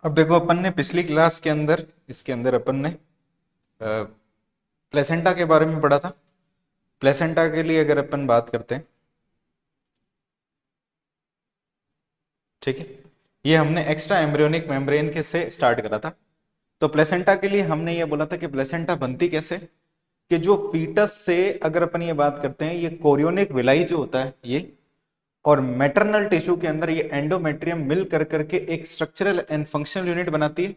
अब देखो, अपन ने पिछली क्लास के अंदर इसके अंदर अपन ने प्लेसेंटा के बारे में पढ़ा था। प्लेसेंटा के लिए अगर अपन बात करते हैं, ठीक है, ये हमने एक्स्ट्रा एम्ब्रियोनिक मेम्ब्रेन के से स्टार्ट करा था। तो प्लेसेंटा के लिए हमने ये बोला था कि प्लेसेंटा बनती कैसे, कि जो फीटस से अगर अपन ये बात करते हैं, ये कोरियोनिक विलाई जो होता है ये, और मैटरनल टिश्यू के अंदर ये एंडोमेट्रियम मिल कर करके एक स्ट्रक्चरल एंड फंक्शनल यूनिट बनाती है,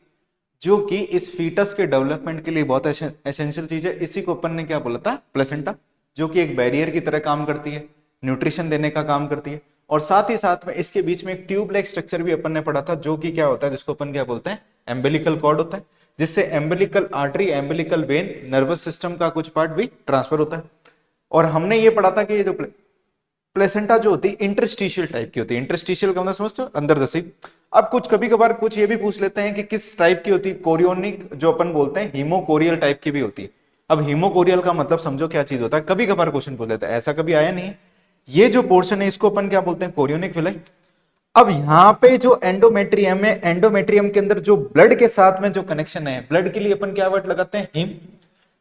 जो कि इस फीटस के डेवलपमेंट के लिए बहुत एसेंशियल चीज है। इसी को अपन ने क्या बोला था, प्लेसेंटा, जो कि एक बैरियर की तरह काम करती है, न्यूट्रिशन देने का काम करती है। और साथ ही साथ में इसके बीच में एक ट्यूब लाइक स्ट्रक्चर भी अपन ने पढ़ा था, जो कि क्या होता है, जिसको अपन क्या बोलते हैं, एम्बिलिकल कॉर्ड होता है, जिससे umbilical artery, umbilical when, nervous system का कुछ पार्ट भी ट्रांसफर होता है। और हमने ये पढ़ा था कि ये जो प्लेसेंटा जो होती है इंटरस्टिशियल टाइप की होती है। इंटरस्टिशियल का मतलब समझते हो, अंदर दसी। अब कुछ कभी कभार कुछ ये भी पूछ लेते हैं कि किस टाइप की होती है, कोरियोनिक जो अपन बोलते हैं, हीमोकोरियल टाइप की भी होती है। अब हीमोकोरियल का मतलब समझो क्या चीज होता है, कभी कभार क्वेश्चन पूछ लेता है, ऐसा कभी आया नहीं है। ये जो पोर्शन है इसको अपन क्या बोलते हैं, कोरियोनिक विलाई। अब यहाँ पे जो एंडोमेट्रियम है, एंडोमेट्रियम के अंदर जो ब्लड के साथ में जो कनेक्शन है, ब्लड के लिए अपन क्या वर्ड लगाते हैं, हीम।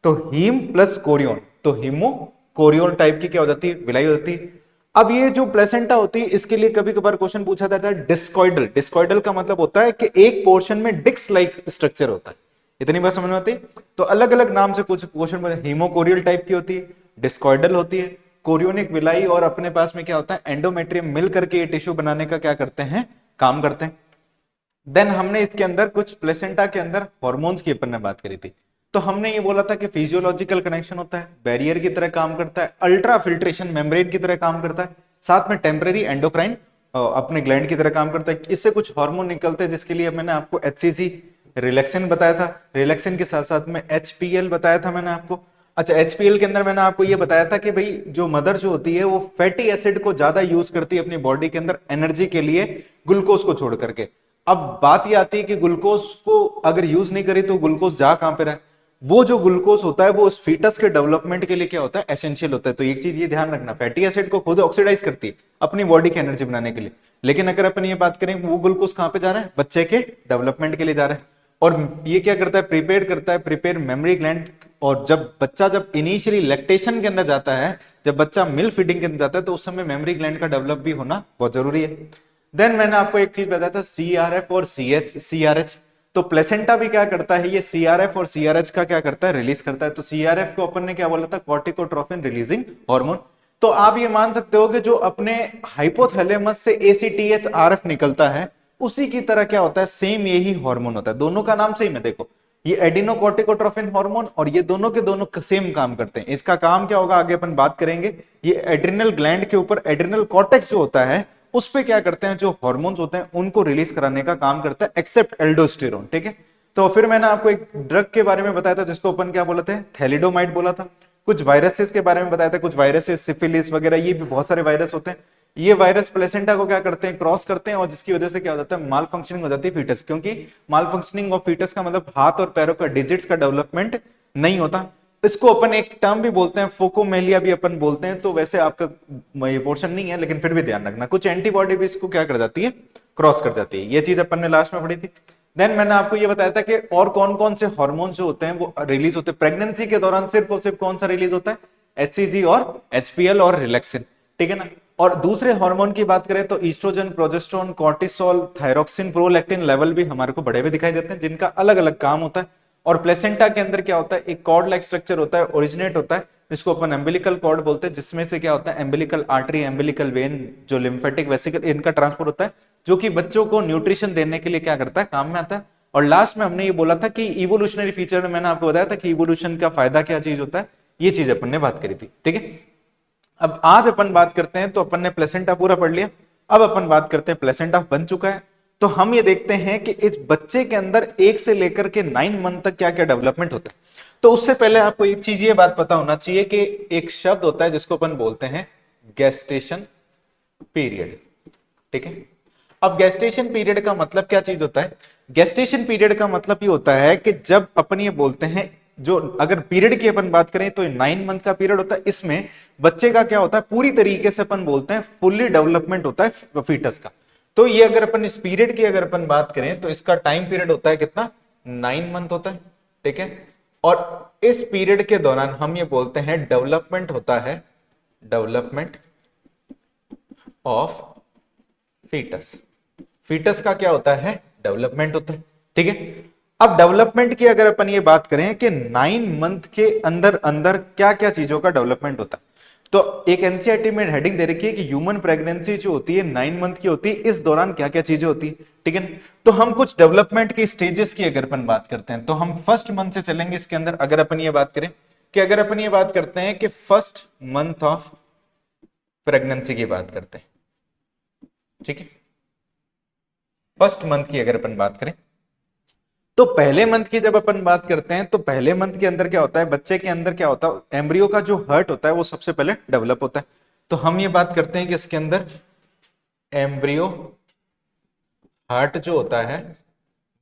तो हीम प्लस कोरियोन, तो हीमो कोरियोन टाइप की क्या हो जाती है, विलाई हो जाती है। अब ये जो प्लेसेंटा होती है, इसके लिए कभी कभार क्वेश्चन पूछा जाता है डिस्कॉइडल। डिस्कॉइडल का मतलब होता है कि एक पोर्शन में डिक्स लाइक स्ट्रक्चर होता है। इतनी बात समझ में आती है। तो अलग अलग नाम से कुछ क्वेश्चन, हीमोकोरियल टाइप की होती है, डिस्कॉइडल होती है, कोरियोनिक विलाई, और अपने पास में क्या होता है, एंडोमेट्रियम मिल करके ये टिश्यू बनाने का क्या करते हैं, काम करते हैं। देन हमने इसके अंदर कुछ प्लेसेंटा के अंदर हॉर्मोन्स की अपन ने बात करी थी। तो हमने ये बोला था कि फिजियोलॉजिकल कनेक्शन होता है, बैरियर की तरह काम करता है, अल्ट्रा फिल्ट्रेशन मेम्ब्रेन की तरह काम करता है, साथ में टेम्पररी एंडोक्राइन अपने ग्लैंड की तरह काम करता है। इससे कुछ हार्मोन निकलते हैं, जिसके लिए मैंने आपको एचसीजी रिलैक्सिन बताया था, रिलैक्सिन के साथ साथ में एचपीएल बताया था मैंने आपको। अच्छा, एचपीएल के अंदर मैंने आपको ये बताया था कि भाई जो मदर जो होती है वो फैटी एसिड को ज्यादा यूज करती है अपनी बॉडी के अंदर एनर्जी के लिए, ग्लूकोज को छोड़ करके। अब बात ये आती है कि ग्लूकोज को अगर यूज नहीं करी तो ग्लूकोज जा कहां पे रहा है, वो जो ग्लूकोज होता है वो उस फीटस के डेवलपमेंट के लिए क्या होता है, एसेंशियल होता है। तो एक चीज ये ध्यान रखना, फैटी एसिड को खुद ऑक्सीडाइज करती है अपनी बॉडी की एनर्जी बनाने के लिए, लेकिन अगर अपन ये बात करें वो ग्लूकोज कहां पे जा रहा है, बच्चे के डेवलपमेंट के लिए जा रहा है। और ये क्या करता है, प्रिपेयर करता है, प्रिपेयर मेमोरी ग्लैंड। और जब इनिशियली लैक्टेशन के अंदर जाता है, जब बच्चा मिल्क फीडिंग के अंदर जाता है, तो उस समय मेमोरी ग्लैंड का डेवलप भी होना बहुत जरूरी है। देन मैंने आपको एक चीज बताया था, सीआरएफ और सीआरएच। तो प्लेसेंटा भी क्या करता है, ये सीआरएफ और सीआरएच का क्या करता है, रिलीज करता है। तो सीआरएफ को अपन ने क्या बोला था, कॉर्टिकोट्रोफिन रिलीजिंग हार्मोन। तो आप ये मान सकते हो कि जो अपने हाइपोथैलेमस से एसीटीएच आरएफ निकलता है, उसी की तरह क्या होता है, सेम यही हार्मोन होता है। दोनों का नाम सेम है, देखो, ये एडिनोकोर्टिकोट्रोफिन हार्मोन, और ये दोनों के दोनों सेम काम करते हैं। इसका काम क्या होगा आगे अपन बात करेंगे। ये एड्रिनल ग्लैंड के ऊपर एड्रिनल कॉर्टेक्स जो होता है, उस पे क्या करते हैं, जो हार्मोन्स होते हैं उनको रिलीज कराने का काम करता है, एक्सेप्ट एल्डोस्टेरोन, ठीक है। तो फिर मैंने आपको एक ड्रग के बारे में बताया था, जिसको अपन क्या बोला था, थैलिडोमाइड बोला था। कुछ वायरसेस के बारे में बताया था, कुछ वायरसेस सिफिलिस वगैरह, ये भी बहुत सारे वायरस होते हैं। ये वायरस प्लेसेंटा को क्या करते हैं, क्रॉस करते हैं, और जिसकी वजह से क्या हो जाता है, माल फंक्शनिंग हो जाती है फीटस। क्योंकि माल फंक्शनिंग ऑफ फीटस का मतलब हाथ और पैरों का डिजिट्स का डेवलपमेंट नहीं होता। इसको अपन एक टर्म भी बोलते हैं, फोकोमेलिया भी अपन बोलते हैं। तो वैसे आपका ये पोर्शन नहीं है, लेकिन फिर भी ध्यान रखना, कुछ एंटीबॉडी भी इसको क्या कर जाती है, क्रॉस कर जाती है। ये चीज अपन ने लास्ट में पढ़ी थी। देन मैंने आपको ये बताया था कि और कौन कौन से हार्मोन जो होते हैं वो रिलीज होते हैं प्रेगनेंसी के दौरान। सिर्फ और सिर्फ कौन सा रिलीज होता है, एचसीजी और एचपीएल और रिलैक्सिन, ठीक है ना। और दूसरे हार्मोन की बात करें तो oestrogen, progesterone, cortisol, thyroxine, prolactin level भी हमारे को बड़े हुए दिखाई देते हैं, जिनका अलग अलग काम होता है। और प्लेसेंटा के अंदर क्या होता है, एक कॉर्ड लाइक स्ट्रक्चर होता है, ओरिजिनेट होता है, जिसको अपन एम्बिलिकल कॉर्ड बोलते हैं, जिसमें से क्या होता है, एम्बिलिकल आर्टरी, एम्बिलिकल वेन, जो लिम्फेटिक वेसिकल, इनका ट्रांसपोर्ट होता है, जो कि बच्चों को न्यूट्रिशन देने के लिए क्या करता है, काम में आता है। और लास्ट में हमने ये बोला था कि इवोल्यूशनरी फीचर में मैंने आपको बताया था कि इवोल्यूशन का फायदा क्या चीज होता है, ये चीज अपन ने बात करी थी, ठीक है। अब आज अपन बात करते हैं, तो अपन ने प्लेसेंटा पूरा पढ़ लिया। अब अपन बात करते हैं, प्लेसेंटा बन चुका है, तो हम ये देखते हैं कि इस बच्चे के अंदर 1 से लेकर के 9 मंथ तक क्या क्या डेवलपमेंट होता है। तो उससे पहले आपको एक चीज ये बात पता होना चाहिए कि एक शब्द होता है जिसको अपन बोलते हैं गेस्टेशन पीरियड, ठीक है। अब गेस्टेशन पीरियड का मतलब क्या चीज होता है, गेस्टेशन पीरियड का मतलब ये होता है कि जब अपन ये बोलते हैं, जो अगर पीरियड की अपन बात करें तो 9 मंथ का पीरियड होता है। इसमें बच्चे का क्या होता है, पूरी तरीके से अपन बोलते हैं फुल्ली डेवलपमेंट होता है फीटस का। तो ये अगर अपन इस पीरियड की अगर अपन बात करें तो इसका टाइम पीरियड होता है कितना, 9 मंथ होता है, ठीक है। और इस पीरियड के दौरान हम ये बोलते हैं डेवलपमेंट होता है, डेवलपमेंट ऑफ फीटस। फीटस का क्या होता है, डेवलपमेंट होता है, ठीक है। अब डेवलपमेंट की अगर अपन ये बात करें कि 9 मंथ के अंदर अंदर क्या क्या चीजों का डेवलपमेंट होता है, तो एक एनसीईआरटी में हेडिंग दे रखी है कि ह्यूमन प्रेगनेंसी जो होती है 9 मंथ की होती है, इस दौरान क्या क्या चीजें होती है, ठीक है। तो हम कुछ डेवलपमेंट की स्टेजेस की अगर अपन बात करते हैं तो हम फर्स्ट मंथ से चलेंगे इसके अंदर। अगर अपन ये बात करें कि अगर अपन ये बात करते हैं कि फर्स्ट मंथ ऑफ प्रेगनेंसी की बात करते हैं, ठीक है। फर्स्ट मंथ की अगर अपन बात करें तो पहले मंथ की जब अपन बात करते हैं तो पहले मंथ के अंदर क्या होता है, बच्चे के अंदर क्या होता है, एम्ब्रियो का जो हर्ट होता है वो सबसे पहले डेवलप होता है। तो हम ये बात करते हैं कि इसके अंदर एम्ब्रियो हार्ट जो होता है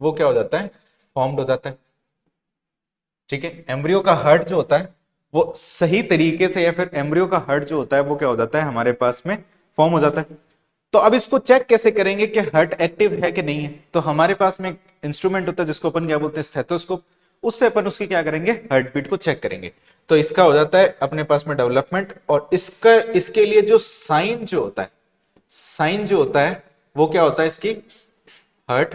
वो क्या हो जाता है, फॉर्म्ड हो जाता है, ठीक है। एम्ब्रियो का हार्ट जो होता है वो सही तरीके से, या फिर एम्ब्रियो का हार्ट जो होता है वो क्या हो जाता है, हमारे पास में फॉर्म हो जाता है। तो अब इसको चेक कैसे करेंगे कि हार्ट एक्टिव है कि नहीं है, तो हमारे पास में एक इंस्ट्रूमेंट होता है जिसको अपन क्या बोलते हैं, स्टेथोस्कोप। उससे अपन उसकी क्या करेंगे, हार्ट बीट को चेक करेंगे। तो इसका हो जाता है अपने पास में डेवलपमेंट, और इसका इसके लिए जो साइन जो होता है, साइन जो होता है वो क्या होता है, इसकी हार्ट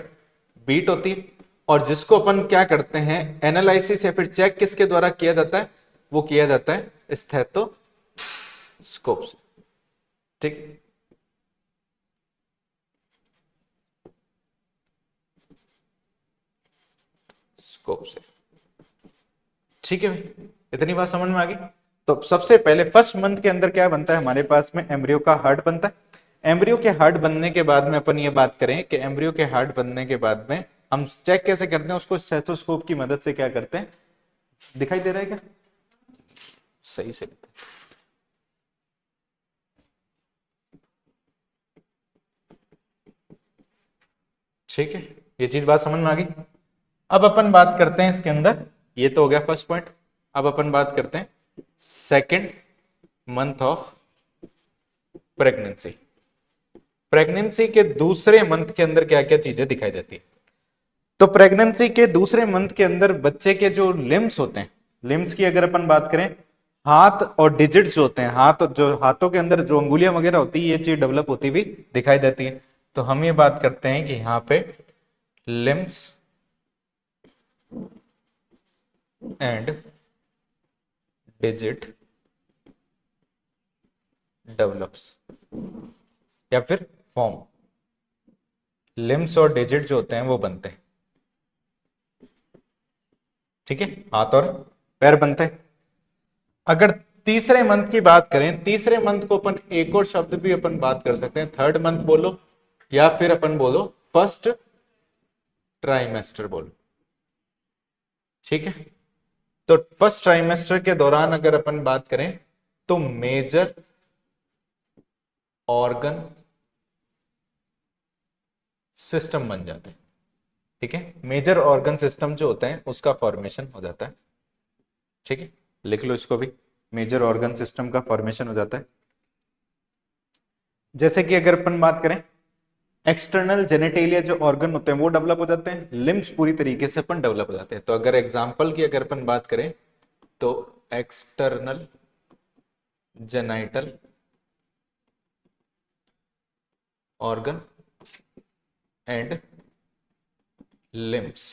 बीट होती है। और जिसको अपन क्या करते हैं, एनालिसिस या फिर चेक किसके द्वारा किया जाता है, वो किया जाता है स्टेथोस्कोप से, ठीक। स्कोप से, ठीक है भाई, इतनी बात समझ में आ गई। तो सबसे पहले फर्स्ट मंथ के अंदर क्या बनता है, हमारे पास में एम्ब्रियो का हार्ट बनता है। एम्ब्रियो के हार्ट बनने के बाद में अपन ये बात करें कि एम्ब्रियो के हार्ट बनने के बाद में हम चेक कैसे करते हैं, उसको स्टेथोस्कोप की मदद से क्या करते हैं, दिखाई दे रहा है क्या, सही से, ठीक है। ये चीज बात समझ में आ गई। अब अपन बात करते हैं इसके अंदर, ये तो हो गया फर्स्ट पॉइंट। अब अपन बात करते हैं second month of pregnancy. Pregnancy के दूसरे मंथ के अंदर क्या क्या चीजें दिखाई देती है, तो प्रेगनेंसी के दूसरे मंथ के अंदर बच्चे के जो लिम्स होते हैं, लिम्स की अगर अपन बात करें, हाथ और डिजिट्स जो होते हैं, हाथ जो हाथों के अंदर जो अंगुलियां वगैरह होती है, ये चीज डेवलप होती हुई दिखाई देती है। तो हम ये बात करते हैं कि यहाँ पे लिम्स एंड डिजिट डेवलप्स, या फिर फॉर्म, लिम्स और डिजिट जो होते हैं वो बनते हैं, ठीक है, हाथ और पैर बनते हैं। अगर तीसरे मंथ की बात करें, तीसरे मंथ को अपन एक और शब्द भी अपन बात कर सकते हैं, थर्ड मंथ बोलो या फिर अपन बोलो फर्स्ट ट्राइमेस्टर बोलो, ठीक है। तो फर्स्ट ट्राइमेस्टर के दौरान अगर अपन बात करें तो मेजर ऑर्गन सिस्टम बन जाते हैं, ठीक है। मेजर ऑर्गन सिस्टम जो होते हैं उसका फॉर्मेशन हो जाता है, ठीक है, लिख लो इसको भी, मेजर ऑर्गन सिस्टम का फॉर्मेशन हो जाता है। जैसे कि अगर अपन बात करें एक्सटर्नल जेनेटेलिया जो ऑर्गन होते हैं वो डेवलप हो जाते हैं, लिम्स पूरी तरीके से अपन डेवलप हो जाते हैं। तो अगर एग्जांपल की अगर अपन बात करें तो external genital organ and limbs,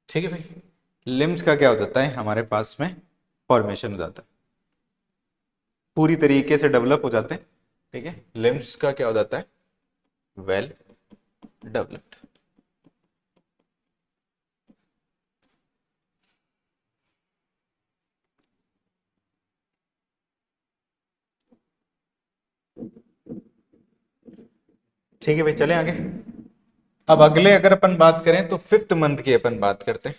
ठीक है भाई। लिम्स का क्या हो जाता है, हमारे पास में फॉर्मेशन हो जाता है, पूरी तरीके से डेवलप हो जाते हैं, ठीक है। लिम्स का क्या हो जाता है, वेल डेवलप्ड। ठीक है भाई, चले आगे। अब अगले अगर अपन बात करें तो फिफ्थ मंथ की अपन बात करते हैं,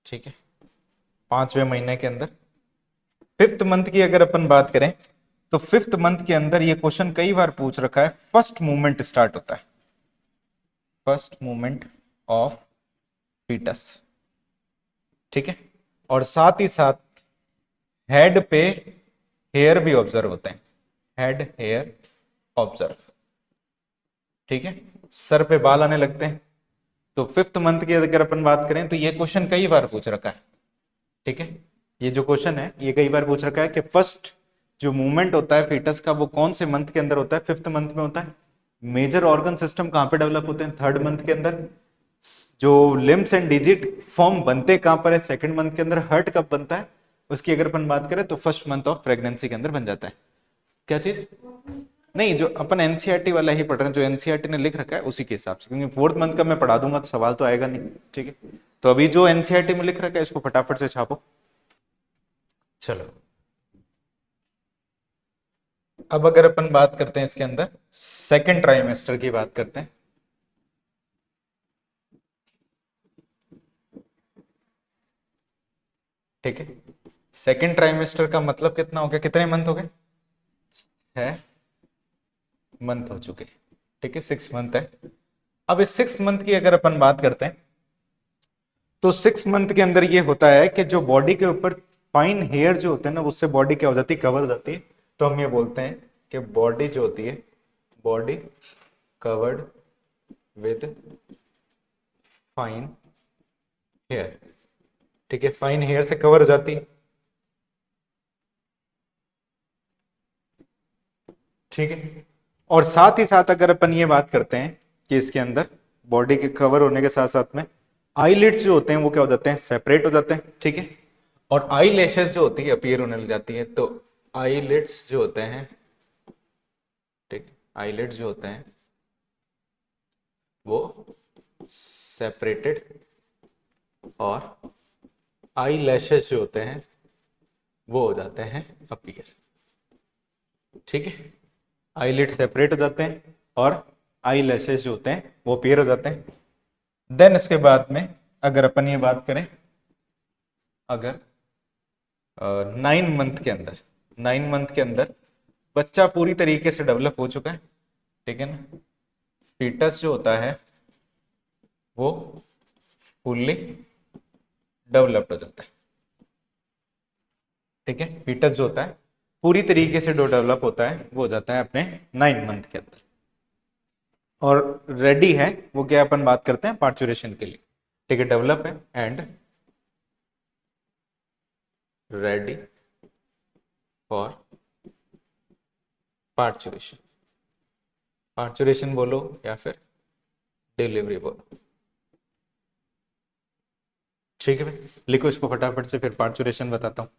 ठीक है, 5वें महीने के अंदर फिफ्थ मंथ की अगर अपन बात करें तो फिफ्थ मंथ के अंदर ये क्वेश्चन कई बार पूछ रखा है, फर्स्ट मूवमेंट स्टार्ट होता है, फर्स्ट मूवमेंट ऑफ फीटस, ठीक है। और साथ ही साथ हेड पे हेयर भी ऑब्जर्व होते हैं, हेड हेयर ऑब्जर्व। ठीक है, सर पे बाल आने लगते हैं। तो 5th मंथ की अगर अपन बात करें तो ये क्वेश्चन कई बार पूछ रखा है। ठीक है, ये जो क्वेश्चन है ये कई बार पूछ रखा है कि फर्स्ट जो मूवमेंट होता है फीटस का वो कौन से मंथ के अंदर होता है? 5th मंथ में होता है। मेजर ऑर्गन सिस्टम कहां पे डेवलप होते हैं? 3rd मंथ के अंदर। जो लिम्स एंड डिजिट फॉर्म बनते कहां पर है? 2nd मंथ के अंदर। हर्ट कब बनता है उसकी अगर अपन बात करें तो 1st मंथ ऑफ प्रेगनेंसी के अंदर बन जाता है। क्या चीज? नहीं, जो अपन एनसीईआरटी वाला ही पढ़ रहे हैं, जो एनसीईआरटी ने लिख रखा है उसी के हिसाब से, क्योंकि 4th मंथ का मैं पढ़ा दूंगा तो सवाल तो आएगा नहीं। ठीक है, तो अभी जो एनसीईआरटी में लिख रखा है इसको फटाफट से छापो। चलो, अब अगर अपन बात करते हैं इसके अंदर 2nd ट्राइमेस्टर की बात करते हैं। ठीक है, 2nd ट्राइमेस्टर का मतलब कितना हो गया? कितने मंथ हो गए? 6 मंथ हो चुके। ठीक है, 6 मंथ है। अब इस 6 मंथ की अगर अपन बात करते हैं तो 6 मंथ के अंदर ये होता है कि जो बॉडी के ऊपर फाइन हेयर जो होते हैं ना उससे बॉडी क्या हो जाती है? कवर हो जाती है। तो हम ये बोलते हैं कि बॉडी जो होती है, body covered with fine hair. ठीक है, फाइन हेयर से कवर हो जाती है। ठीक है, और साथ ही साथ अगर अपन ये बात करते हैं कि इसके अंदर बॉडी के कवर होने के साथ साथ में आईलिड्स जो होते हैं वो क्या हो जाते हैं? सेपरेट हो जाते हैं। ठीक है, और आई लैशेस जो होती है अपीयर होने लग जाती है। तो आईलिड्स जो होते हैं, ठीक, आईलिड्स जो होते हैं वो सेपरेटेड, और आई लैशेस जो होते हैं वो हो जाते हैं अपीयर। ठीक है, आईलिड सेपरेट हो जाते हैं और आई लैशेस जो होते हैं वो अपीयर हो जाते हैं। देन इसके बाद में अगर अपन ये बात करें, अगर 9 मंथ के अंदर, 9 मंथ के अंदर बच्चा पूरी तरीके से डेवलप हो चुका है। ठीक है ना, फीटस जो होता है वो फुल्ली डेवलप्ड हो जाता है। ठीक है, फीटस जो होता है पूरी तरीके से जो डेवलप होता है वो हो जाता है अपने 9 मंथ के अंदर, और रेडी है वो क्या अपन बात करते हैं? पार्चुरेशन के लिए। ठीक है, डेवलप है and ready for parturition. Parturition बोलो या फिर डिलीवरी बोलो। ठीक है भाई, लिखो इसको फटाफट से, फिर पार्चुरेशन बताता हूं।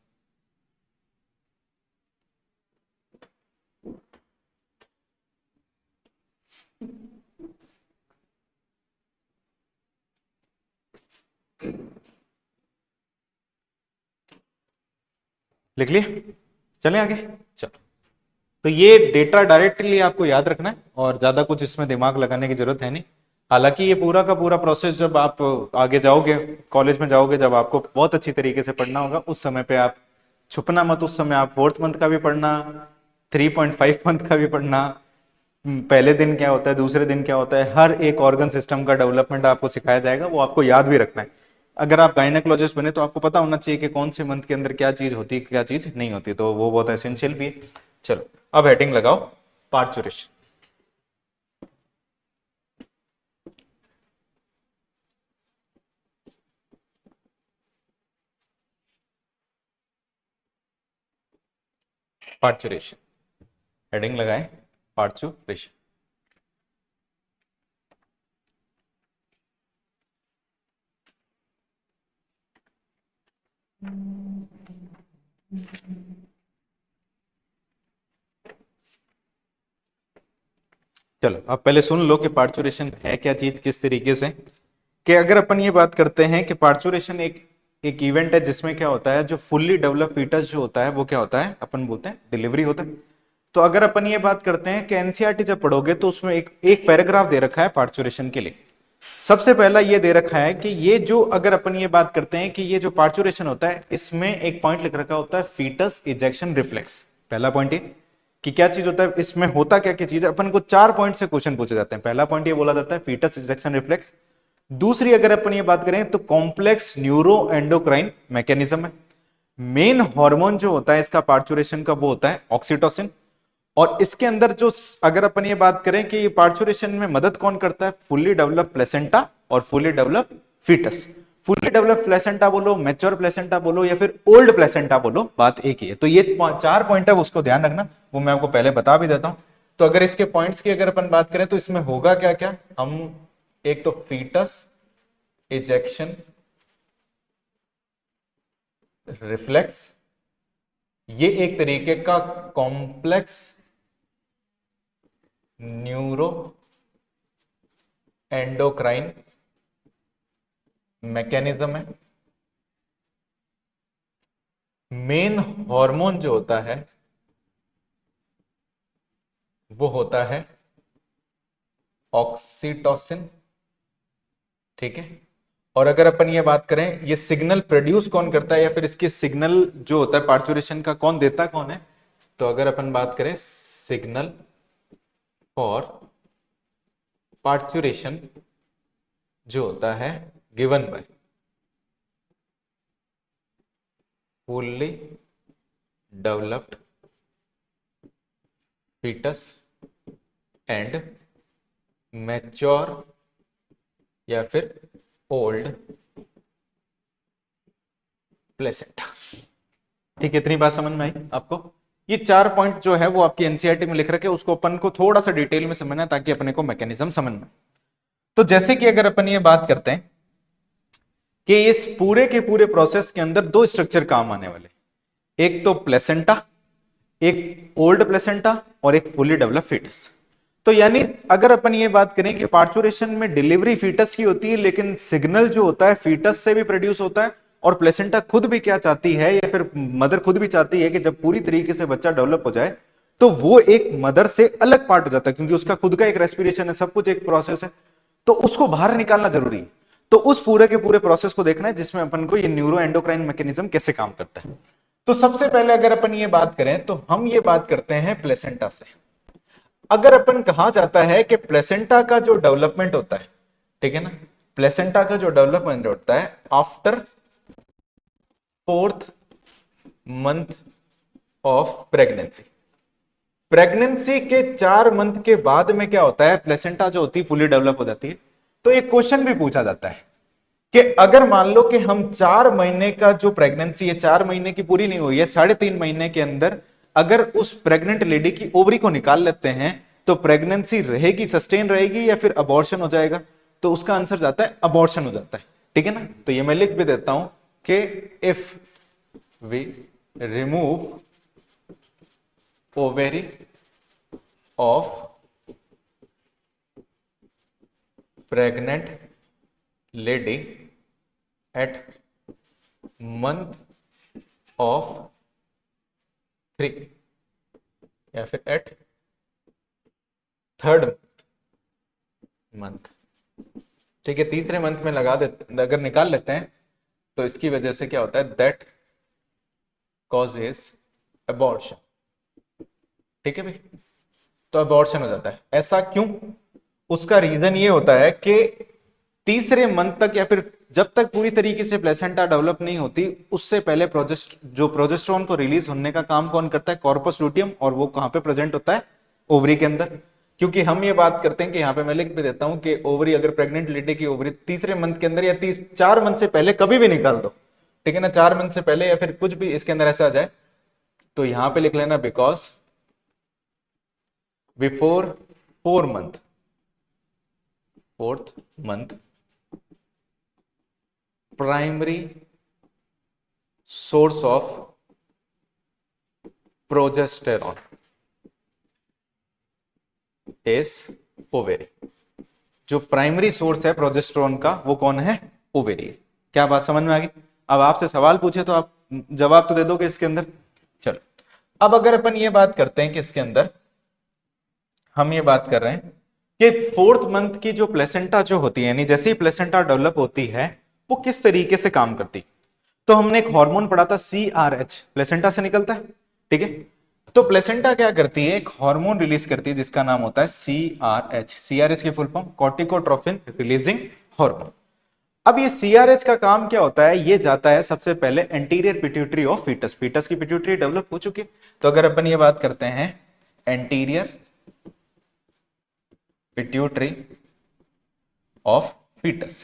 लिख लिया? चलें आगे। चलो, तो ये डेटा डायरेक्टली आपको याद रखना है और ज्यादा कुछ इसमें दिमाग लगाने की जरूरत है नहीं। हालांकि ये पूरा का पूरा प्रोसेस जब आप आगे जाओगे, कॉलेज में जाओगे, जब आपको बहुत अच्छी तरीके से पढ़ना होगा उस समय पे आप छुपना मत। उस समय आप 4th मंथ का भी पढ़ना, 3.5 मंथ का भी पढ़ना, पहले दिन क्या होता है, दूसरे दिन क्या होता है, हर एक ऑर्गन सिस्टम का डेवलपमेंट आपको सिखाया जाएगा, वो आपको याद भी रखना है। अगर आप गायनेकोलॉजिस्ट बने तो आपको पता होना चाहिए कि कौन से मंथ के अंदर क्या चीज होती है, क्या चीज नहीं होती, तो वो बहुत एसेंशियल भी है। चलो, अब हेडिंग लगाओ, पार्चुरेशन। पार्चुरेशन, हेडिंग लगाए, पार्चुरेशन। चलो, अब पहले सुन लो कि पार्चुरेशन है क्या चीज, किस तरीके से। कि अगर अपन ये बात करते हैं कि पार्चुरेशन एक एक इवेंट है जिसमें क्या होता है, जो फुल्ली डेवलप फीटस जो होता है वो क्या होता है, अपन बोलते हैं डिलीवरी होता है। तो अगर अपन ये बात करते हैं कि एनसीईआरटी जब पढ़ोगे तो उसमें एक पैराग्राफ दे रखा है पार्चुरेशन के लिए। सबसे पहला ये दे रखा है कि ये जो, अगर अपन ये बात करते हैं कि ये जो पार्चुरेशन होता है इसमें एक पॉइंट लिख रखा होता है फीटस इजेक्शन रिफ्लेक्स। पहला पॉइंट ये कि क्या चीज होता है, इसमें होता क्या क्या चीज है। अपन को 4 पॉइंट से क्वेश्चन पूछे जाते हैं। पहला पॉइंट ये बोला जाता है फीटस इजेक्शन रिफ्लेक्स। दूसरी अगर अपन ये बात करें तो कॉम्प्लेक्स न्यूरो एंडोक्राइन मैकेनिज्म है। मेन हार्मोन जो होता है इसका पार्चुरेशन का वो होता है ऑक्सीटोसिन, और इसके अंदर जो अगर अपन ये बात करें कि पार्चुरेशन में मदद कौन करता है, फुल्ली डेवलप प्लेसेंटा और fully develop foetus. Fully develop placenta बोलो, मैच्योर प्लेसेंटा बोलो या फिर ओल्ड प्लेसेंटा बोलो, बात एक ही है। तो ये 4 पॉइंट है, उसको ध्यान रखना, वो मैं आपको पहले बता भी देता हूं। तो अगर इसके पॉइंट्स की अगर अपन बात करें तो इसमें होगा क्या क्या, हम एक तो फीटस इजेक्शन रिफ्लेक्स, ये एक तरीके का कॉम्प्लेक्स न्यूरो एंडोक्राइन मैकेनिज्म है। मेन हार्मोन जो होता है वो होता है ऑक्सीटोसिन, ठीक है। और अगर अपन ये बात करें ये सिग्नल प्रोड्यूस कौन करता है या फिर इसके सिग्नल जो होता है पार्चुरेशन का कौन देता है, कौन है, तो अगर अपन बात करें सिग्नल फॉर पार्चुरेशन जो होता है given by fully developed foetus and mature या फिर ओल्ड प्लेसेंटा। ठीक है, इतनी बात समझ में आई आपको। ये 4 पॉइंट जो है वो आपकी एनसीईआरटी में लिख रखे, उसको अपन को थोड़ा सा डिटेल में समझना है ताकि अपने को मैकेनिज्म समझ में। तो जैसे कि अगर अपन ये बात करते हैं कि इस पूरे के पूरे प्रोसेस के अंदर 2 स्ट्रक्चर काम आने वाले, एक तो प्लेसेंटा, एक ओल्ड प्लेसेंटा और एक फुली डेवलप फीटस। तो यानी अगर अपन ये बात करें कि पार्चुरेशन में डिलीवरी फीटस की होती है, लेकिन सिग्नल जो होता है फीटस से भी प्रोड्यूस होता है, और प्लेसेंटा खुद भी क्या चाहती है या फिर मदर खुद भी चाहती है कि जब पूरी तरीके से बच्चा डेवलप हो जाए तो वो एक मदर से अलग पार्ट हो जाता है, क्योंकि उसका खुद का एक रेस्पिरेशन है, सब कुछ एक प्रोसेस है, तो उसको बाहर निकालना जरूरी है। तो उस पूरे के पूरे प्रोसेस को देखना है जिसमें अपन को ये न्यूरो एंडोक्राइन मैकेनिज्म कैसे काम करता है। तो सबसे पहले अगर अपन ये बात करें तो हम ये बात करते हैं प्लेसेंटा से। अगर अपन कहा जाता है कि प्लेसेंटा का जो डेवलपमेंट होता है, ठीक है ना, प्लेसेंटा का जो डेवलपमेंट होता है after 4th month of pregnancy, pregnancy के 4 मंथ के बाद में क्या होता है, प्लेसेंटा जो होती है फुली डेवलप हो जाती है। तो एक क्वेश्चन भी पूछा जाता है कि अगर मान लो कि हम 4 महीने का जो प्रेगनेंसी है, 4 महीने की पूरी नहीं हुई है, 3.5 महीने के अंदर अगर उस प्रेग्नेंट लेडी की ओवरी को निकाल लेते हैं तो प्रेगनेंसी रहेगी, सस्टेन रहेगी या फिर अबॉर्शन हो जाएगा, तो उसका आंसर जाता है अबॉर्शन हो जाता है, ठीक है ना। तो ये मैं लिख भी देता हूं कि if we remove ovary of pregnant lady at month of 3 या फिर एट 3rd मंथ, ठीक है, तीसरे मंथ में लगा देते, अगर निकाल लेते हैं तो इसकी वजह से क्या होता है, दैट कॉजेस अबॉर्शन, ठीक है भाई, तो अबॉर्शन हो जाता है। ऐसा क्यों, उसका रीजन ये होता है कि तीसरे मंथ तक या फिर जब तक पूरी तरीके से प्लेसेंटा डेवलप नहीं होती उससे पहले प्रोजेस्टेरोन को रिलीज होने का काम कौन करता है, कॉर्पस लुटियम, और वो कहां पे प्रेजेंट होता है, ओवरी के अंदर। क्योंकि हम ये बात करते हैं कि यहाँ पे मैं लिख भी देता हूं कि ओवरी, अगर प्रेग्नेंट लेडी की ओवरी तीसरे मंथ के अंदर या 4 मंथ से पहले कभी भी निकाल दो, ठीक है ना, 4 मंथ से पहले या फिर कुछ भी इसके अंदर ऐसा आ जाए तो यहां पे लिख लेना because before 4th month primary source of progesterone is ovary. जो प्राइमरी सोर्स है प्रोजेस्टेरॉन का वो कौन है, ओवेरी। क्या बात समझ में आ गई। अब आपसे सवाल पूछे तो आप जवाब तो दे दोगे इसके अंदर। चलो अब अगर अपन ये बात करते हैं कि इसके अंदर हम ये बात कर रहे हैं कि 4th मंथ की जो प्लेसेंटा जो होती है, यानी जैसे ही प्लेसेंटा डेवलप होती है वो किस तरीके से काम करती, तो हमने एक हार्मोन पढ़ा था CRH, प्लेसेंटा से निकलता है, ठीक है। तो प्लेसेंटा क्या करती है, एक हार्मोन रिलीज करती है जिसका नाम होता है CRH। CRH की फुल फॉर्म कॉर्टिकोट्रोफिन रिलीजिंग हार्मोन। अब ये CRH का काम क्या होता है, ये जाता है सबसे पहले anterior pituitary of foetus, foetus की पिट्यूटरी डेवलप हो चुकी है। तो अगर अपन ये बात करते हैं anterior pituitary of foetus,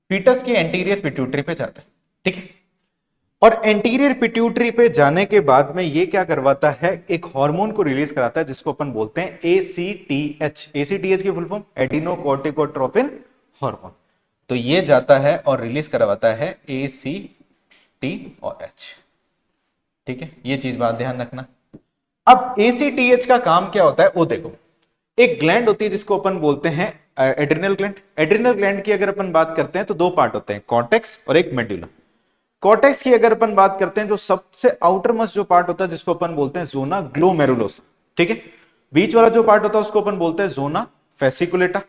foetus की एंटीरियर पिट्यूटरी पे जाता है, ठीक है। और एंटीरियर पिट्यूटरी पे जाने के बाद में ये क्या करवाता है, एक हार्मोन को रिलीज कराता है जिसको अपन बोलते हैं ACTH। ACTH की फुल फॉर्म एडिनोकोर्टिकोट्रोपिन हार्मोन। तो ये जाता है और रिलीज करवाता है ACTOH, ठीक है। ये चीज बात ध्यान रखना। अब ACTH का काम क्या होता है वो देखो। एक ग्लैंड होती है जिसको अपन बोलते हैं एड्रिनल ग्लैंड। एड्रिनल ग्लैंड की अगर अपन बात करते हैं तो दो पार्ट होते हैं, कॉर्टेक्स और एक मेडुला। कॉर्टेक्स की अगर अपन बात करते हैं, जो सबसे आउटर मोस्ट जो पार्ट होता है जिसको अपन बोलते हैं जोना ग्लोमेरुलोसा, ठीक है। बीच वाला जो पार्ट होता है उसको अपन बोलते हैं जोना फेसिकुलेटा,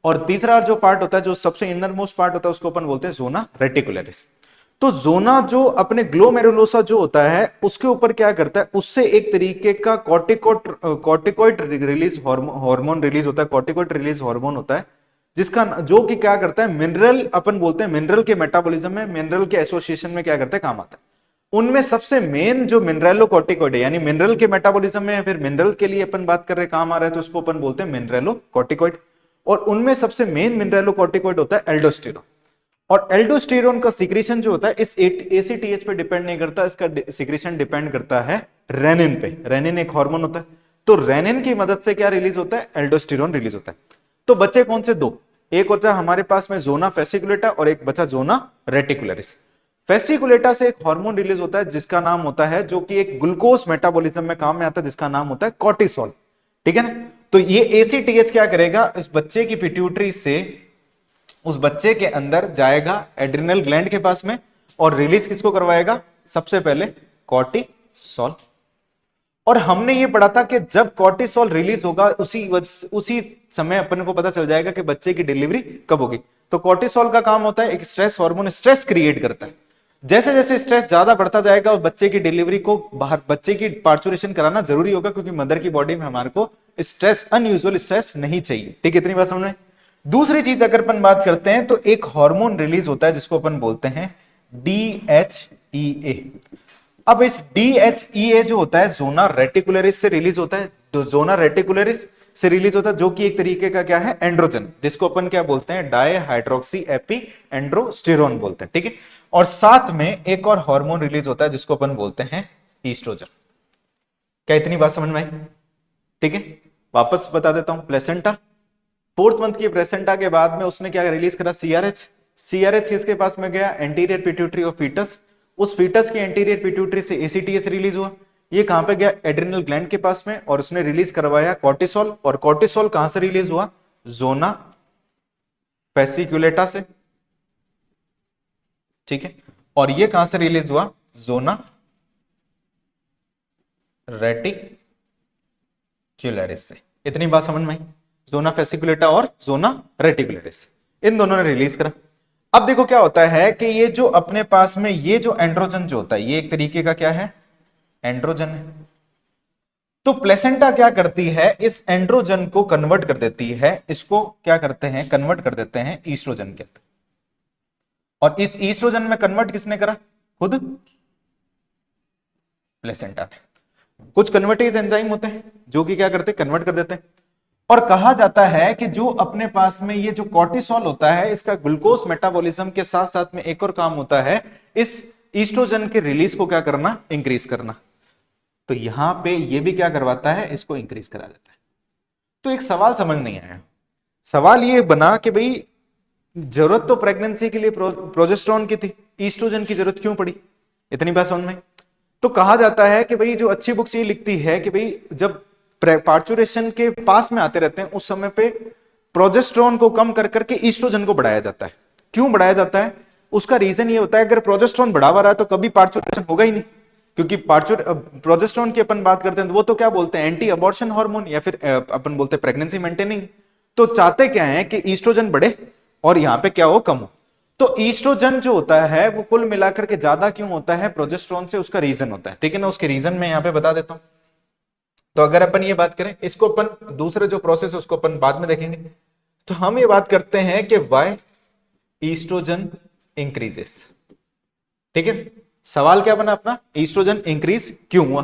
और तीसरा जो पार्ट होता है जो सबसे इनर मोस्ट पार्ट होता है उसको अपन बोलते हैं जोना रेटिकुलरिस। तो जोना जो अपने ग्लोमेरुलोसा जो होता है उसके ऊपर क्या करता है, उससे एक तरीके का कॉर्टिकोइड रिलीज हार्मोन रिलीज होता है, कॉर्टिकोइड रिलीज हार्मोन होता है जिसका जो कि क्या करता है, मिनरल अपन बोलते हैं, मिनरल के मेटाबॉलिज्म में, मिनरल के एसोसिएशन में क्या करता है, काम आता है। उनमें सबसे मेन जो मिनरलोकॉर्टिकॉइड है, यानी मिनरल के मेटाबॉलिज्म में फिर मिनरल के लिए अपन बात कर रहे काम आ रहा है तो उसको अपन बोलते हैं मिनरलोकॉर्टिकॉइड। और उनमें सबसे मेन मिनरलोकॉर्टिकॉइड होता है एल्डोस्टेरोन। और एल्डोस्टेरोन का सिक्रीशन जो होता है इस ACTH पे डिपेंड नहीं करता, इसका सिक्रीशन डिपेंड करता है रेनिन पे। रेनिन एक हार्मोन होता है, तो रेनिन की मदद से क्या रिलीज होता है, एल्डोस्टेरोन रिलीज होता है। तो बच्चे कौन से दो, एक होता है हमारे पास में जोना फेसिकुलेटा और एक बचा जोना रेटिकुलरिस। फेसिकुलेटा से एक हार्मोन रिलीज होता है जिसका नाम होता है, जो कि एक ग्लूकोज मेटाबॉलिज्म में काम में आता है, जिसका नाम होता है कॉर्टिसोल, ठीक है ना। तो ये ACTH क्या करेगा, इस बच्चे की पिट्यूटरी से उस बच्चे के अंदर जाएगा एड्रिनल ग्लैंड के पास में और रिलीज किसको करवाएगा, सबसे पहले कॉर्टिसोल। और हमने ये पढ़ा था कि जब कॉर्टिसोल रिलीज होगा उसी समय अपन को पता चल जाएगा कि बच्चे की डिलीवरी कब होगी। तो कॉर्टिसोल का काम होता है एक स्ट्रेस हार्मोन, स्ट्रेस क्रिएट करता है। जैसे जैसे स्ट्रेस ज्यादा बढ़ता जाएगा और बच्चे की डिलीवरी को बाहर, बच्चे की पार्चुरेशन कराना जरूरी होगा, क्योंकि मदर की बॉडी में हमारे को स्ट्रेस, अनयूजुअल स्ट्रेस नहीं चाहिए, ठीक है। इतनी बात समझ में। दूसरी चीज अगर अपन बात करते हैं तो एक हार्मोन रिलीज होता है जिसको अपन बोलते हैं DHEA। अब इस DHEA जो होता है जोना रेटिकुलरिस से रिलीज होता है, तो जोना रेटिकुलरिस से रिलीज होता है जो कि एक तरीके का क्या है, एंड्रोजन, जिसको अपन क्या बोलते हैं, डायहाइड्रोक्सी एपी एंड्रोस्टेरोन बोलते हैं, ठीक है। और साथ में एक और हार्मोन रिलीज होता है जिसको अपन बोलते हैं ईस्ट्रोजन। क्या इतनी बात समझ में आई, ठीक है। वापस बता देता हूं, प्लेसेंटा, 4th मंथ की प्लेसेंटा के बाद में उसने क्या रिलीज करा, CRH किसके पास में गया, एंटीरियर पिट्यूटरी ऑफ फीटस। उस फीटस की एंटीरियर पिट्यूटरी से ACTH रिलीज हुआ। ये कहां पे गया, एड्रिनल ग्लैंड के पास में, और उसने रिलीज करवाया कॉर्टिसोल। और कॉर्टिसोल कहां से रिलीज हुआ, जोना फेसिकुलेटा से, ठीक है। और ये कहां से रिलीज हुआ, जोना रेटिकुलरिस से। इतनी बात समझ में आई, जोना फेसिकुलेटा और जोना रेटिकुलरिस, इन दोनों ने रिलीज करा। अब देखो क्या होता है कि ये जो अपने पास में ये जो एंड्रोजन जो होता है, ये एक तरीके का क्या है, एंड्रोजन है। तो प्लेसेंटा क्या करती है, इस एंड्रोजन को कन्वर्ट कर देती है, इसको क्या करते हैं, कन्वर्ट कर देते हैं ईस्ट्रोजन के अंदर। और इस ईस्ट्रोजन में कन्वर्ट किसने करा, खुद प्लेसेंटा ने। कुछ कन्वर्टेज एंजाइम होते हैं जो कि क्या करते हैं, कन्वर्ट कर देते हैं। और कहा जाता है कि जो अपने पास में ये जो कॉर्टिसोल होता है, इसका ग्लूकोज मेटाबॉलिज्म के साथ साथ में एक और काम होता है, इस ईस्ट्रोजन के रिलीज को क्या करना, इंक्रीज करना। तो यहां पे ये भी क्या करवाता है, इसको इंक्रीज करा देता है। तो एक सवाल समझ नहीं आया, सवाल ये बना कि भाई जरूरत तो प्रेगनेंसी के लिए प्रोजेस्टेरोन की थी, ईस्ट्रोजन की जरूरत क्यों पड़ी, इतनी बात समझ में। तो कहा जाता है कि भाई जो अच्छी बुक्स ये लिखती है कि भाई जब पार्चुरेशन के पास में आते रहते हैं उस समय पे प्रोजेस्टेरोन को कम कर करके ईस्ट्रोजन को बढ़ाया जाता है। क्यों बढ़ाया जाता है, उसका रीजन ये होता है, अगर प्रोजेस्टेरोन बढ़ा हुआ रहा है तो कभी पार्चुरेशन होगा ही नहीं, क्योंकि प्रोजेस्टेरोन की अपन बात करते हैं तो वो तो क्या बोलते हैं, एंटी अबॉर्शन हार्मोन, या फिर अपन बोलते हैं प्रेगनेंसी मेंटेनिंग। तो चाहते क्या है कि ईस्ट्रोजन बढ़े और यहां पे क्या हो, कम हो। तो ईस्ट्रोजन जो होता है वो कुल मिलाकर के ज्यादा क्यों होता है प्रोजेस्टेरोन से, उसका रीजन होता है, ठीक है ना। उसके रीजन में यहां पे बता देता हूं। तो अगर अपन ये बात करें, इसको अपन दूसरे जो प्रोसेस है उसको अपन बाद में देखेंगे। तो हम ये बात करते हैं कि व्हाई ईस्ट्रोजन इंक्रीजेस, ठीक है। सवाल क्या बना अपना, ईस्ट्रोजन इंक्रीज क्यों हुआ।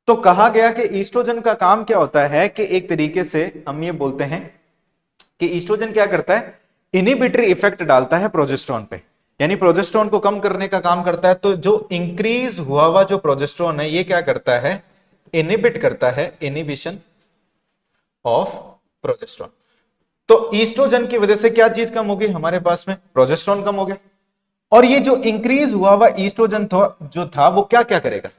तो कहा गया कि ईस्ट्रोजन का काम क्या होता है कि एक तरीके से हम ये बोलते हैं कि ईस्ट्रोजन क्या करता है, इनिबिटरी इफेक्ट डालता है प्रोजेस्टेरोन पे, यानी प्रोजेस्टेरोन को कम करने का काम करता है। तो जो इंक्रीज हुआ हुआ जो प्रोजेस्टेरोन है ये क्या करता है, इनिबिट करता है, इनिबिशन ऑफ प्रोजेस्टेरोन। तो ईस्ट्रोजन की वजह से क्या चीज कम होगी हमारे पास में, प्रोजेस्टेरोन कम हो गया। और ये जो इंक्रीज हुआ हुआ ईस्ट्रोजन जो था वो क्या क्या करेगा,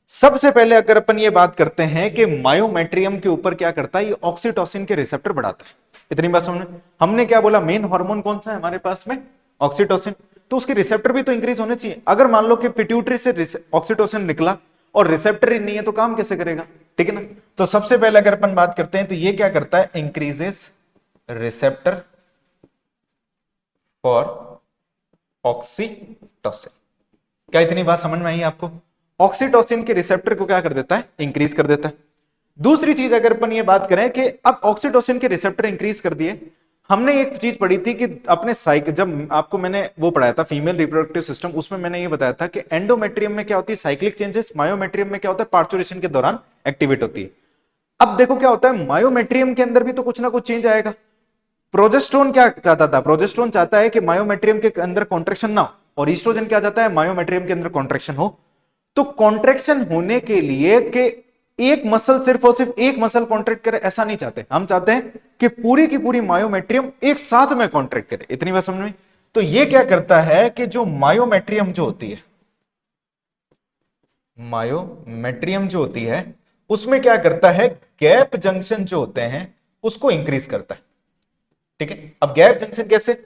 सबसे पहले अगर अपन ये बात करते हैं कि मायोमेट्रियम के ऊपर क्या करता है, ये ऑक्सीटोसिन के रिसेप्टर बढ़ाता है। इतनी बात समझ में, हमने क्या बोला, मेन हार्मोन कौन सा है हमारे पास में, ऑक्सीटोसिन। तो उसके रिसेप्टर भी तो इंक्रीज होने चाहिए। अगर मान लो कि पिट्यूटरी से ऑक्सीटोसिन निकला और रिसेप्टर ही नहीं है तो काम कैसे करेगा, ठीक है ना। तो सबसे पहले अगर अपन बात करते हैं तो ये क्या करता है, इंक्रीजेस रिसेप्टर फॉर ऑक्सीटोसिन। क्या इतनी बात समझ में आई आपको, ऑक्सीटोसिन के रिसेप्टर को क्या कर देता है, इंक्रीज कर देता है। दूसरी चीज अगर अपन ये बात करें कि अब ऑक्सीटोसिन के रिसेप्टर इंक्रीज कर दिए, हमने एक चीज पढ़ी थी कि अपने जब आपको मैंने वो पढ़ाया था फीमेल रिप्रोडक्टिव सिस्टम, उसमें मैंने ये बताया था कि एंडोमेट्रियम में क्या होती है, साइक्लिक चेंजेस, मायोमेट्रियम में क्या होता है, पार्चुरेशन के दौरान एक्टिवेट होती है। अब देखो क्या होता है, मायोमेट्रियम के अंदर भी तो कुछ ना कुछ चेंज आएगा। प्रोजेस्टेरोन क्या चाहता था, प्रोजेस्टेरोन चाहता है कि मायोमेट्रियम के अंदर कॉन्ट्रेक्शन ना हो, और ईस्ट्रोजन क्या चाहता है, मायोमेट्रियम के अंदर कॉन्ट्रेक्शन हो। तो कॉन्ट्रेक्शन होने के लिए कि एक मसल सिर्फ और सिर्फ एक मसल कॉन्ट्रैक्ट करे ऐसा नहीं चाहते, हम चाहते हैं कि पूरी की पूरी मायोमेट्रियम एक साथ में कॉन्ट्रैक्ट करे। इतनी बात समझ में। तो ये क्या करता है कि जो मायोमेट्रियम जो होती है, मायोमेट्रियम जो होती है उसमें क्या करता है, गैप जंक्शन जो होते हैं उसको इंक्रीज करता है, ठीक है। अब गैप जंक्शन कैसे,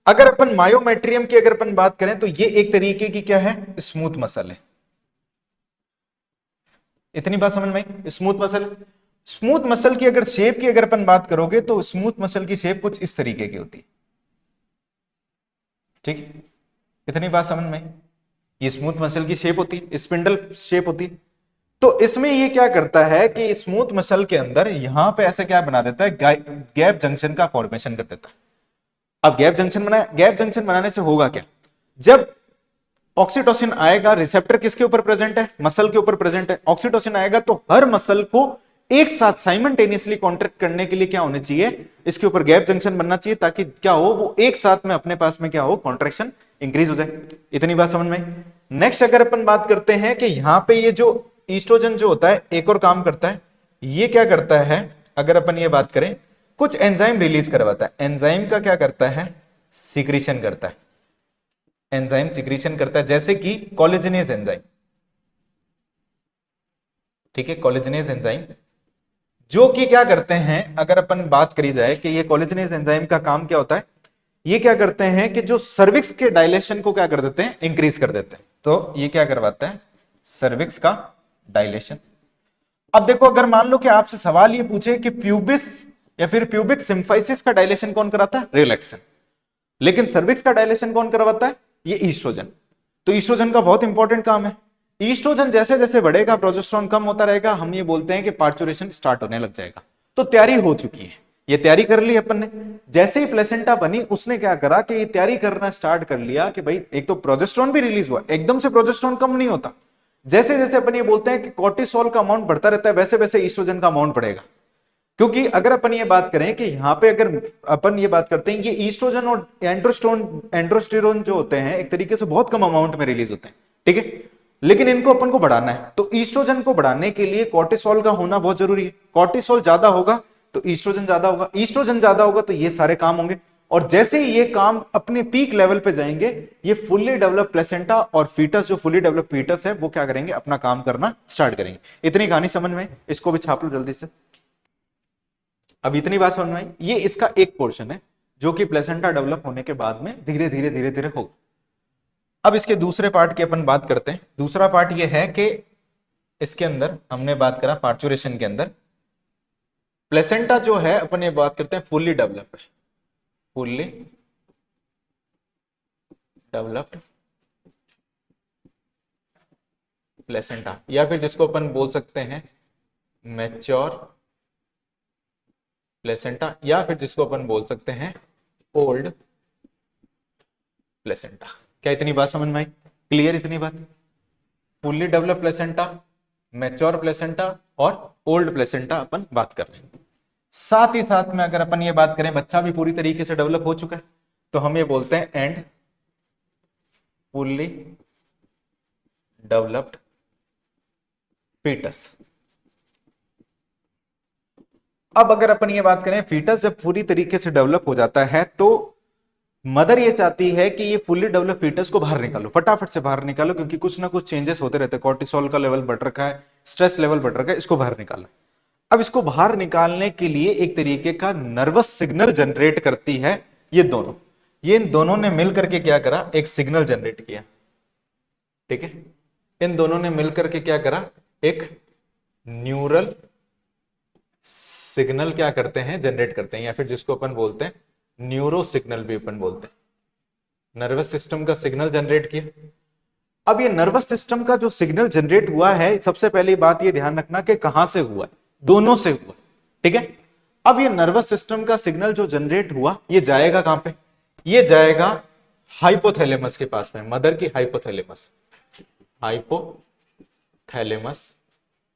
अगर अपन मायोमेट्रियम की अगर अपन बात करें तो ये एक तरीके की क्या है, स्मूथ मसल है। इतनी बात समझ में आई, स्मूथ मसल। स्मूथ मसल की अगर शेप की अगर अपन बात करोगे तो स्मूथ मसल की शेप कुछ इस तरीके की होती है, ठीक है। इतनी बात समझ में आई, ये स्मूथ मसल की शेप होती है, स्पिंडल शेप होती है। तो इसमें ये क्या करता है कि स्मूथ मसल के अंदर यहां पे ऐसे क्या बना देता है, गैप जंक्शन का फॉर्मेशन कर देता है। अब गैप जंक्शन बनाया, गैप जंक्शन बनाने से होगा क्या, जब ऑक्सीटोसिन आएगा, रिसेप्टर किसके ऊपर प्रेजेंट है, मसल के ऊपर प्रेजेंट है, ऑक्सीटोसिन आएगा तो हर मसल को एक साथ साइमल्टेनियसली कॉन्ट्रैक्ट करने के लिए क्या होने चाहिए, इसके ऊपर गैप जंक्शन बनना चाहिए, ताकि क्या हो, वो एक साथ में अपने पास में क्या हो, कॉन्ट्रैक्शन इंक्रीज हो जाए। इतनी बात समझ में। नेक्स्ट अगर अपन बात करते हैं कि यहां पे ये जो ईस्ट्रोजन जो होता है एक और काम करता है, ये क्या करता है, अगर अपन ये बात करें, कुछ एंजाइम रिलीज करवाता है। एंजाइम का क्या करता है, सिक्रीशन करता है, एंजाइम सिक्रीशन करता है, जैसे कि कोलेजनेज एंजाइम, ठीक है, कोलेजनेज एंजाइम जो कि क्या करते हैं, अगर अपन बात करी जाए कि ये कोलेजनेज एंजाइम का काम क्या होता है, ये क्या करते हैं कि जो सर्विक्स के डायलेशन को क्या कर देते हैं, इंक्रीज कर देते हैं। तो ये क्या करवाता है, सर्विक्स का डायलेशन। अब देखो अगर मान लो कि आपसे सवाल ये पूछे कि प्यूबिस या फिर प्यूबिक सिम्फाइसिस का डायलेशन कौन कराता है, रिलैक्सन, लेकिन सर्विक्स का डायलेशन कौन करवाता है, ये ईस्ट्रोजन। तो ईस्ट्रोजन का बहुत इंपॉर्टेंट काम है। ईस्ट्रोजन जैसे जैसे बढ़ेगा, प्रोजेस्टेरोन कम होता रहेगा, हम ये बोलते हैं कि पार्चुरेशन स्टार्ट होने लग जाएगा। तो तैयारी हो चुकी है, ये तैयारी कर ली अपन ने। जैसे ही प्लेसेंटा बनी उसने क्या करा कि ये तैयारी करना स्टार्ट कर लिया कि भाई एक तो प्रोजेस्टेरोन भी रिलीज हुआ, एकदम से प्रोजेस्टेरोन कम नहीं होता। जैसे जैसे अपन ये बोलते हैं कि कॉर्टिसोल का अमाउंट बढ़ता रहता है, वैसे वैसे ईस्ट्रोजन का अमाउंट बढ़ेगा। क्योंकि अगर अपन ये बात करें कि यहां पे अगर अपन ये बात करते हैं, ये ईस्ट्रोजन और एंड्रोस्टेरोन जो होते हैं एक तरीके से बहुत कम अमाउंट में रिलीज होते हैं, ठीक है, लेकिन इनको अपन को बढ़ाना है। तो ईस्ट्रोजन को बढ़ाने के लिए कॉर्टिसोल का होना बहुत जरूरी है। कॉर्टिसोल ज्यादा होगा तो ईस्ट्रोजन ज्यादा होगा, ईस्ट्रोजन ज्यादा होगा तो ये सारे काम होंगे। और जैसे ही ये काम अपने पीक लेवल पे जाएंगे, ये फुल्ली डेवलप प्लेसेंटा और फीटस, जो फुल्ली डेवलप फीटस है, वो क्या करेंगे, अपना काम करना स्टार्ट करेंगे। इतनी कहानी समझ में, इसको भी छाप लो जल्दी से। अब इतनी बात समझ में आई, ये इसका एक पोर्शन है जो कि प्लेसेंटा डेवलप होने के बाद में धीरे धीरे धीरे धीरे होगा। अब इसके दूसरे पार्ट की अपन बात करते हैं। दूसरा पार्ट ये है कि इसके अंदर हमने बात करा पार्चुरेशन के अंदर प्लेसेंटा जो है, अपन ये बात करते हैं फुल्ली डेवलप्ड है, फुल्ली डेवलप्ड प्लेसेंटा, या फिर जिसको अपन बोल सकते हैं मैच्योर प्लेसेंटा, या फिर जिसको अपन बोल सकते हैं ओल्ड प्लेसेंटा। क्या इतनी बात समझ में आई, क्लियर इतनी बात, fully develop placenta, mature placenta और ओल्ड प्लेसेंटा अपन बात कर रहे हैं। साथ ही साथ में अगर अपन ये बात करें बच्चा भी पूरी तरीके से डेवलप हो चुका है, तो हम ये बोलते हैं एंड फुल्ली डेवलप्ड फीटस। अब अगर अपन ये बात करें फीटस जब पूरी तरीके से डेवलप हो जाता है तो मदर ये चाहती है कि ये फुल्ली डेवलप फीटस को बाहर निकालो, फटाफट से बाहर निकालो, क्योंकि कुछ ना कुछ चेंजेस होते रहते हैं, कॉर्टिसोल का लेवल बढ़ रखा है, स्ट्रेस लेवल बढ़ रखा है, इसको बाहर निकालो। अब इसको बाहर निकालने के लिए एक तरीके का नर्वस सिग्नल जनरेट करती है ये इन दोनों ने मिलकर के क्या करा, एक सिग्नल जनरेट किया। ठीक है, इन दोनों ने मिलकर के क्या करा, एक न्यूरल सिग्नल क्या करते हैं, जनरेट करते हैं, या फिर जिसको अपन बोलते हैं न्यूरो सिग्नल भी अपन बोलते हैं। नर्वस सिस्टम का सिग्नल जनरेट किया। अब ये नर्वस सिस्टम का जो सिग्नल जनरेट हुआ है, सबसे पहली बात ये ध्यान रखना कि कहां से हुआ है, दोनों से हुआ। ठीक है, अब ये नर्वस सिस्टम का सिग्नल जो जनरेट हुआ ये जाएगा कहां पे, ये जाएगा हाइपोथैलेमस के पास में, मदर की हाइपोथैलेमस, हाइपोथैलेमस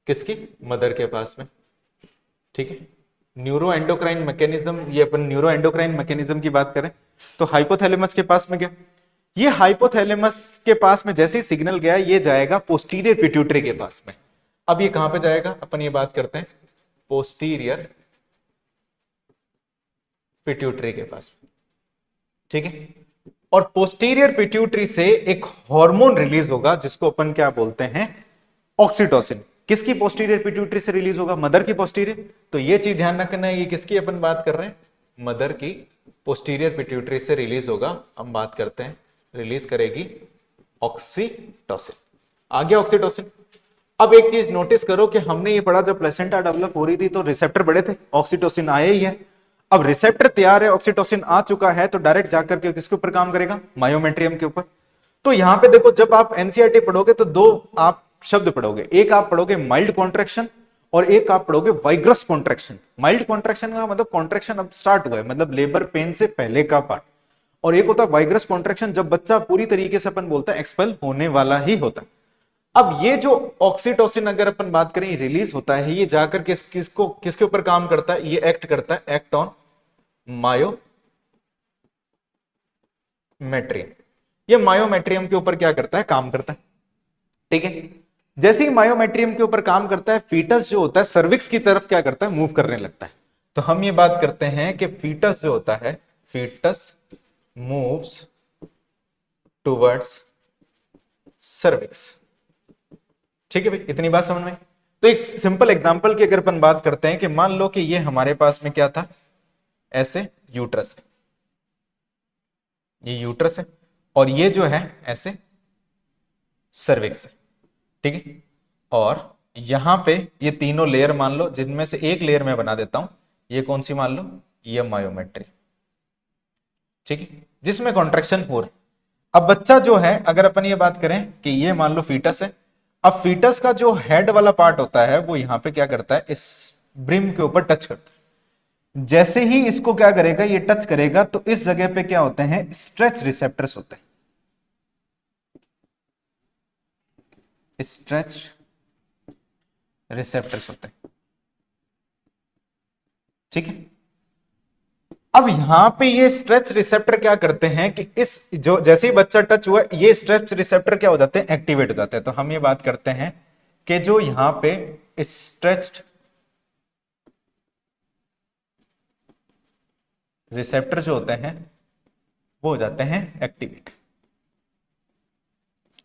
किसकी, मदर के पास में। ठीक है, न्यूरो एंडोक्राइन मैकेनिज्म, ये अपन न्यूरो एंडोक्राइन मैकेनिज्म की बात करें तो हाइपोथैलेमस के पास में गया। ये हाइपोथैलेमस के पास में जैसे ही सिग्नल गया ये जाएगा पोस्टीरियर पिट्यूटरी के पास में। अब ये कहां पे जाएगा, अपन ये बात करते हैं पोस्टीरियर पिट्यूटरी के पास में। ठीक है, और पोस्टीरियर पिट्यूटरी से एक हार्मोन रिलीज होगा जिसको अपन क्या बोलते हैं, ऑक्सीटोसिन। किसकी पोस्टीरियर पिट्यूटरी से रिलीज होगा, मदर की पोस्टीरियर। तो ये चीज ध्यान रखना है, ये किसकी अपन बात कर रहे हैं, मदर की पोस्टीरियर पिट्यूटरी से रिलीज होगा। हम बात करते हैं, रिलीज करेगी ऑक्सीटोसिन। आ गया ऑक्सीटोसिन। अब एक चीज नोटिस करो कि हमने ये पढ़ा जब प्लेसेंटा डेवलप हो रही थी तो रिसेप्टर बड़े थे, ऑक्सीटोसिन आया ही है। अब रिसेप्टर तैयार है, ऑक्सीटोसिन आ चुका है, तो डायरेक्ट जाकर के किसके ऊपर काम करेगा, मायोमेट्रियम के ऊपर। तो यहां पे देखो, जब आप एनसीईआरटी पढ़ोगे तो दो आप शब्द पढ़ोगे, एक आप पढ़ोगे माइल्ड कॉन्ट्रैक्शन और एक आप पढ़ोगे वाइग्रस कॉन्ट्रैक्शन। माइल्ड कॉन्ट्रैक्शन का मतलब कॉन्ट्रैक्शन अब स्टार्ट हुआ है, मतलब लेबर पेन से पहले का पार्ट, और एक होता है वाइग्रस कॉन्ट्रैक्शन जब बच्चा पूरी तरीके से अपन बोलते हैं एक्सपेल होने वाला ही होता है। अब ये जो ऑक्सीटोसिन अगर अपन बात करें रिलीज होता है, ये जाकर किसके ऊपर काम करता है, ये एक्ट करता है, एक्ट ऑन मायोमेट्रियम। ये मायोमेट्रियम के ऊपर क्या करता है, काम करता है। ठीक है, जैसे ही मायोमेट्रियम के ऊपर काम करता है, फीटस जो होता है सर्विक्स की तरफ क्या करता है, मूव करने लगता है। तो हम ये बात करते हैं कि फीटस जो होता है, फीटस मूव्स टुवर्ड्स सर्विक्स। ठीक है भाई, इतनी बात समझ में। तो एक सिंपल एग्जांपल की अगर अपन बात करते हैं कि मान लो कि ये हमारे पास में क्या था, ऐसे यूट्रस है, ये यूट्रस है, और ये जो है ऐसे सर्विक्स है। ठीक है, और यहां पे ये तीनों लेयर मान लो, जिनमें से एक लेयर मैं बना देता हूं, ये कौन सी मान लो, ये मायोमेट्री। ठीक है, जिसमें कॉन्ट्रैक्शन हो रहा है। अब बच्चा जो है, अगर अपन ये बात करें कि ये मान लो फीटस है, अब फीटस का जो हेड वाला पार्ट होता है वो यहां पे क्या करता है, इस ब्रिम के ऊपर टच करता है। जैसे ही इसको क्या करेगा, ये टच करेगा, तो इस जगह पे क्या होते हैं, स्ट्रेच रिसेप्टर्स होते हैं, स्ट्रेच रिसेप्टर्स होते हैं। ठीक है, अब यहां पे ये स्ट्रेच रिसेप्टर क्या करते हैं कि इस जो जैसे ही बच्चा टच हुआ, ये स्ट्रेच रिसेप्टर क्या हो जाते हैं, एक्टिवेट हो जाते हैं। तो हम ये बात करते हैं कि जो यहां पे स्ट्रेच्ड रिसेप्टर जो होते हैं वो हो जाते हैं एक्टिवेट।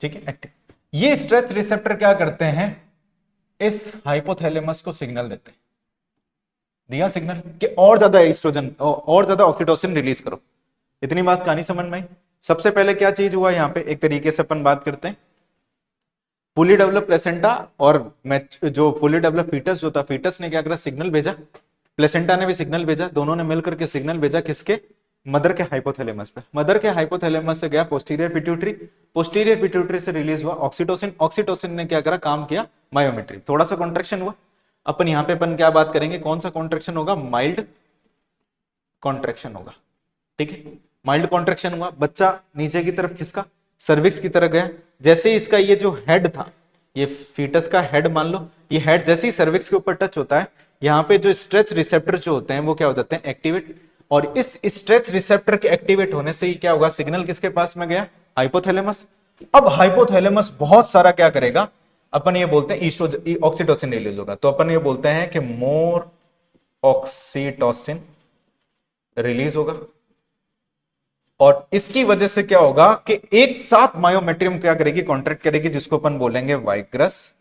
ठीक है, एक्टिव। ये स्ट्रेच रिसेप्टर क्या करते हैं, इस हाइपोथैलेमस को सिग्नल देते हैं, दिया सिग्नल कि और ज्यादा एस्ट्रोजन और ज्यादा ऑक्सीटोसिन रिलीज करो। इतनी बात कहानी समझ में आई। सबसे पहले क्या चीज हुआ यहां पे, एक तरीके से अपन बात करते हैं फुली डेवलप प्लेसेंटा और जो फुली डेवलप फीटस जो था, फीटस ने क्या करा, सिग्नल भेजा, प्लेसेंटा ने भी सिग्नल भेजा, दोनों ने मिलकर के सिग्नल भेजा किसके, मदर के हाइपोथैलेमस पे। मदर के हाइपोथैलेमस से गया पोस्टीरियर पिट्यूटरी, पोस्टीरियर पिट्यूटरी से रिलीज हुआ ऑक्सीटोसिन, ऑक्सीटोसिन ने क्या करा, काम किया मायोमेट्री, थोड़ा सा कॉन्ट्रैक्शन हुआ। अपन यहां पे अपन क्या बात करेंगे, कौन सा कॉन्ट्रैक्शन होगा, माइल्ड कॉन्ट्रैक्शन होगा। ठीक है, माइल्ड कॉन्ट्रैक्शन हुआ, बच्चा नीचे की तरफ खिसका, सर्विक्स की तरफ गया। जैसे ही इसका ये जो हेड था ये फीटस का हेड मान लो, ये हेड जैसे ही सर्विक्स के ऊपर टच होता है, यहाँ पे जो स्ट्रेच रिसेप्टर जो होते हैं वो क्या हो जाते हैं, एक्टिवेट। और इस स्ट्रेच रिसेप्टर के एक्टिवेट होने से ही क्या होगा, सिग्नल किसके पास में गया, हाइपोथैलेमस। अब हाइपोथैलेमस बहुत सारा क्या करेगा, अपन ये बोलते हैं ऑक्सीटोसिन रिलीज होगा, तो अपन ये बोलते हैं कि मोर ऑक्सीटोसिन रिलीज होगा। और इसकी वजह से क्या होगा कि एक साथ मायोमेट्रियम क्या करेगी, कॉन्ट्रैक्ट करेगी, जिसको अपन बोलेंगे वाइग्रस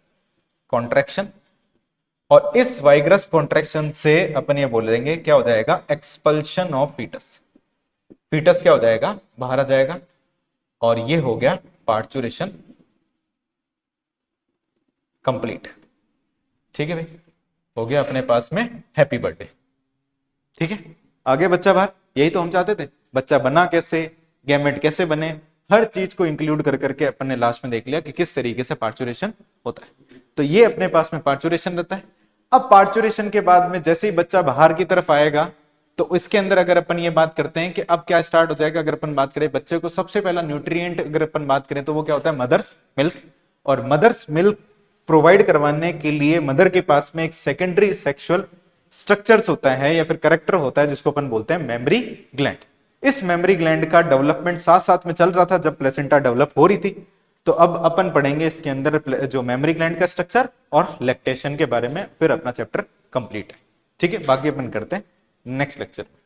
कॉन्ट्रैक्शन। और इस वाइग्रस कॉन्ट्रैक्शन से अपन ये बोलेंगे क्या हो जाएगा, एक्सपल्शन ऑफ फीटस। फीटस क्या हो जाएगा, बाहर आ जाएगा। और ये हो गया पार्चुरेशन कंप्लीट। ठीक है भाई, हो गया अपने पास में हैप्पी बर्थडे। ठीक है, आगे बच्चा बाहर, यही तो हम चाहते थे। बच्चा बना कैसे, गैमेट कैसे बने, हर चीज को इंक्लूड कर करके अपन ने लास्ट में देख लिया कि किस तरीके से पार्चुरेशन होता है। तो ये अपने पास में पार्चुरेशन रहता है। अब पार्चुरेशन के बाद में जैसे ही बच्चा बाहर की तरफ आएगा, तो इसके अंदर अगर अपन ये बात करते हैं कि अब क्या स्टार्ट हो जाएगा, अगर अपन बात करें बच्चे को सबसे पहला न्यूट्रिएंट अगर अपन बात करें तो वो क्या होता है, मदर्स मिल्क। और मदर्स मिल्क प्रोवाइड करवाने के लिए मदर के पास में एक सेकेंडरी सेक्सुअल स्ट्रक्चर्स होता है या फिर करेक्टर होता है, जिसको अपन बोलते हैं मेमरी ग्लैंड। इस मेमरी ग्लैंड का डेवलपमेंट साथ साथ में चल रहा था जब प्लेसेंटा डेवलप हो रही थी। तो अब अपन पढ़ेंगे इसके अंदर जो मेमरी ग्लैंड का स्ट्रक्चर और लैक्टेशन के बारे में, फिर अपना चैप्टर कंप्लीट है। ठीक है, बाकी अपन करते हैं नेक्स्ट लेक्चर में।